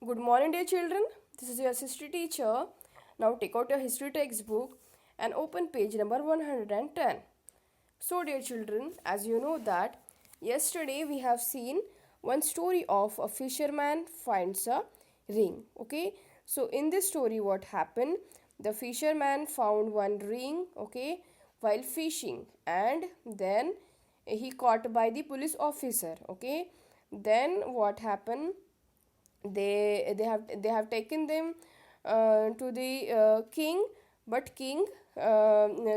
Good morning, dear children. This is your history teacher. Now take out your history textbook and open page number 110. So, dear children, as you know that yesterday we have seen one story of a fisherman finds a ring. Okay, so in this story, what happened? The fisherman found one ring. Okay, while fishing, and then he caught by the police officer. Okay, then what happened? They have taken them to the king, but king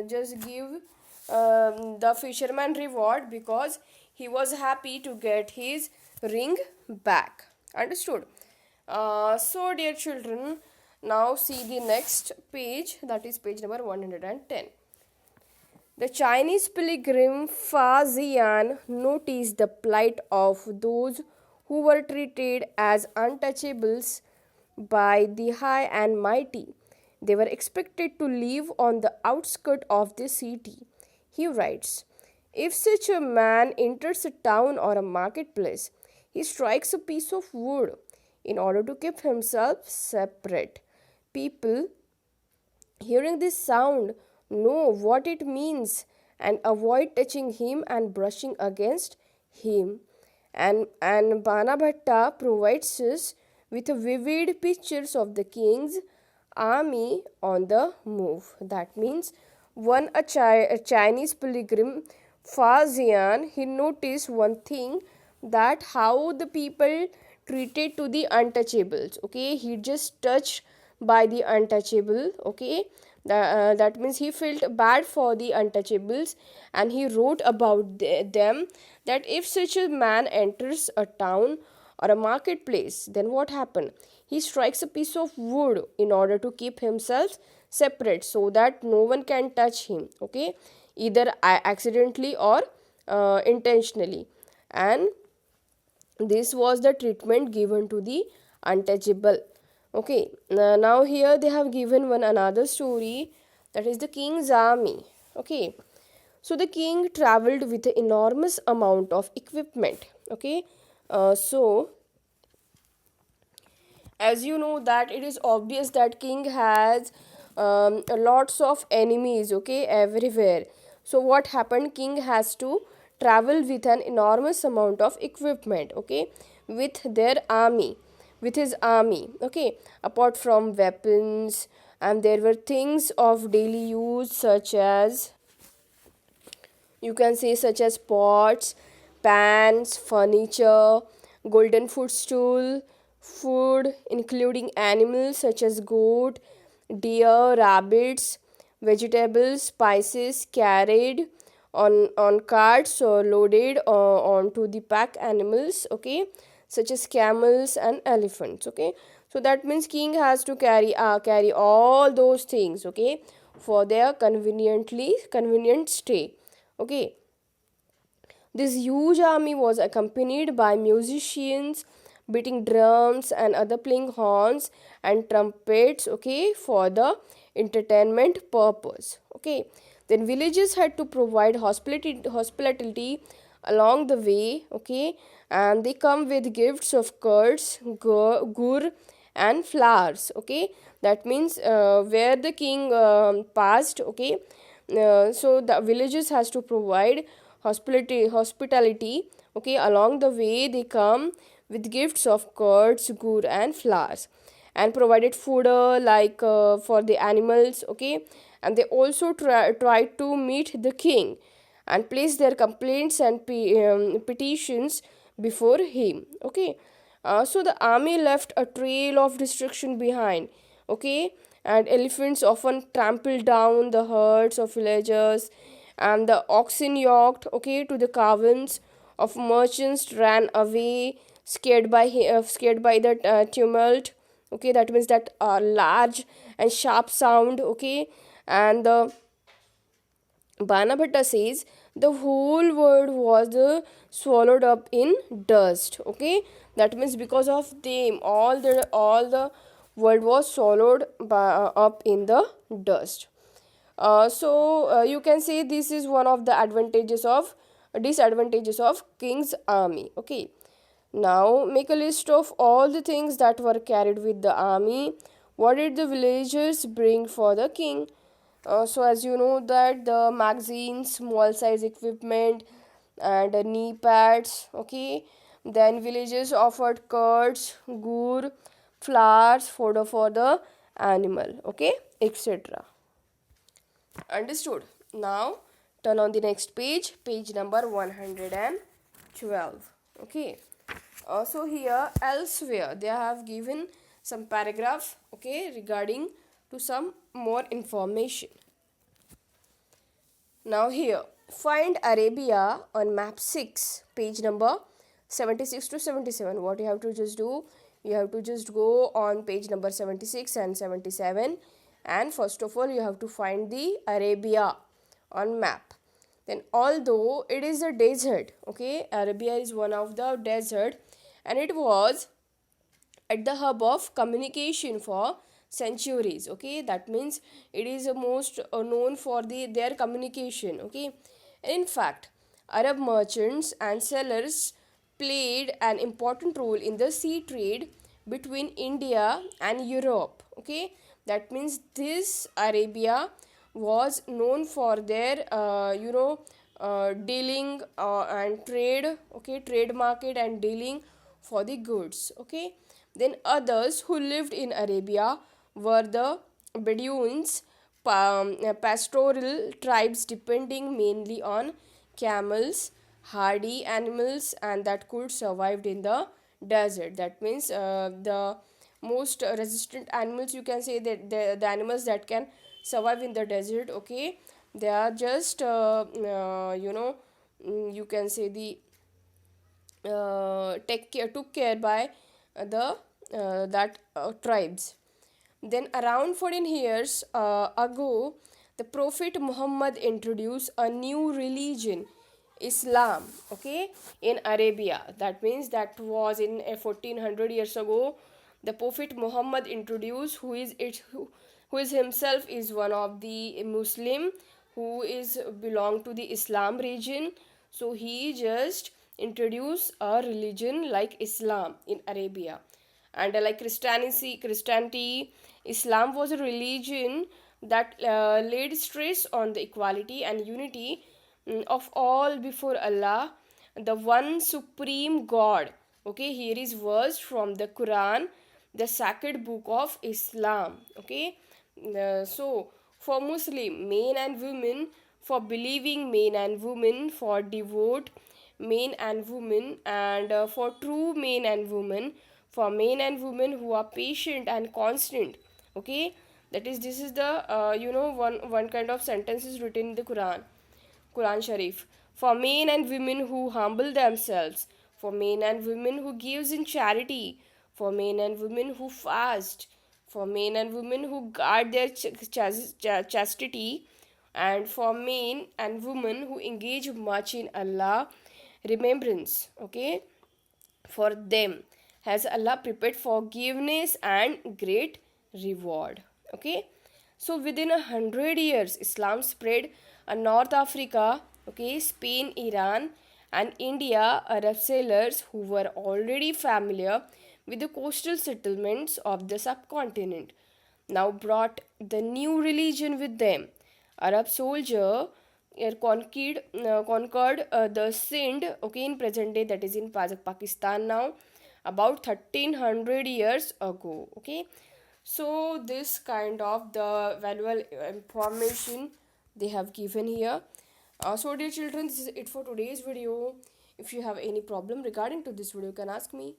just give the fisherman reward because he was happy to get his ring back. Understood? So dear children, now see the next page, that is page number 110. The Chinese pilgrim Fa Ziyan noticed the plight of those who were treated as untouchables by the high and mighty. They were expected to live on the outskirts of the city. He writes, if such a man enters a town or a marketplace, he strikes a piece of wood in order to keep himself separate. People hearing this sound know what it means and avoid touching him and brushing against him. And Bana Bhatta provides us with vivid pictures of the king's army on the move. That means a Chinese pilgrim, Fa Ziyan, he noticed one thing, that how the people treated to the untouchables. Okay, he just touched by the untouchable. Okay, that means he felt bad for the untouchables, and he wrote about them, that if such a man enters a town or a marketplace, then what happened? He strikes a piece of wood in order to keep himself separate so that no one can touch him. Okay, either accidentally or intentionally. And this was the treatment given to the untouchable. Okay, now here they have given one another story, that is the king's army. Okay, so the king traveled with an enormous amount of equipment. Okay, so as you know that it is obvious that king has lots of enemies. Okay, everywhere. So what happened? King has to travel with an enormous amount of equipment. Okay, with their army, with his army. Okay, apart from weapons, and there were things of daily use such as, you can say, such as pots, pans, furniture, golden footstool, food including animals such as goat, deer, rabbits, vegetables, spices carried on carts or loaded onto the pack animals. Okay, such as camels and elephants. Okay, so that means king has to carry all those things. Okay, for their convenient stay. Okay, this huge army was accompanied by musicians beating drums and other playing horns and trumpets. Okay, for the entertainment purpose. Okay, then villages had to provide hospitality along the way. Okay, and they come with gifts of curds, gur, and flowers. Okay, that means where the king passed. Okay, so the villages has to provide hospitality. Okay, along the way they come with gifts of curds, gur, and flowers, and provided food for the animals. Okay, and they also try to meet the king and place their complaints and petitions before him. Okay, so the army left a trail of destruction behind. Okay, and elephants often trampled down the herds of villagers, and the oxen yoked, okay, to the caverns of merchants ran away, scared by the tumult. Okay, that means that large and sharp sound. Okay, and the Banabhatta says the whole world was swallowed up in dust. Okay, that means because of them, all the world was swallowed up in the dust. So you can say this is one of the advantages of disadvantages of king's army. Okay, Now make a list of all the things that were carried with the army. What did the villagers bring for the king? So as you know that the magazines, small size equipment, and knee pads. Okay, then villagers offered curds, gur, flowers, fodder for the animal. Okay, etc. Understood. Now turn on the next page, page number 112. Okay. So here elsewhere they have given some paragraph, okay, regarding to some more information. Now here find Arabia on map 6, page number 76 to 77. What you have to just do, you have to just go on page number 76 and 77, and first of all you have to find the Arabia on map. Then although it is a desert, okay, Arabia is one of the desert, and it was at the hub of communication for centuries. Okay, that means it is the most known for their communication. Okay, in fact, Arab merchants and sellers played an important role in the sea trade between India and Europe. Okay, that means this Arabia was known for their dealing and trade. Okay, trade market and dealing for the goods. Okay, then others who lived in Arabia were the Bedouins, pastoral tribes depending mainly on camels, hardy animals, and that could survive in the desert. That means the most resistant animals, you can say that the animals that can survive in the desert. Okay, they are just you can say the took care by the that tribes. Then around 14 years ago, the Prophet Muhammad introduced a new religion, Islam, okay, in Arabia. That means that was in 1400 years ago. The Prophet Muhammad introduced, who is himself is one of the Muslim, who is belong to the Islam region. So he just introduced a religion like Islam in Arabia. And like Christianity, Islam was a religion that laid stress on the equality and unity of all before Allah, the one supreme God. Okay, here is verse from the Quran, the sacred book of Islam. Okay, so for Muslim men and women, for believing men and women, for devout men and women, and for true men and women, for men and women who are patient and constant. Okay, that is, this is the one kind of sentences written in the Quran Sharif. For men and women who humble themselves, for men and women who gives in charity, for men and women who fast, for men and women who guard their chastity, and for men and women who engage much in Allah remembrance. Okay, for them has Allah prepared forgiveness and great reward. Okay, so within 100 years, Islam spread North Africa, okay, Spain, Iran, and India. Arab sailors who were already familiar with the coastal settlements of the subcontinent now brought the new religion with them. Arab soldier conquered the Sindh, okay, in present day, that is in Pakistan now, about 1300 years ago. Okay, so this kind of the valuable information they have given here. So dear children, this is it for today's video. If you have any problem regarding to this video, you can ask me.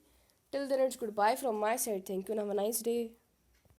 Till then, it's goodbye from my side. Thank you and have a nice day.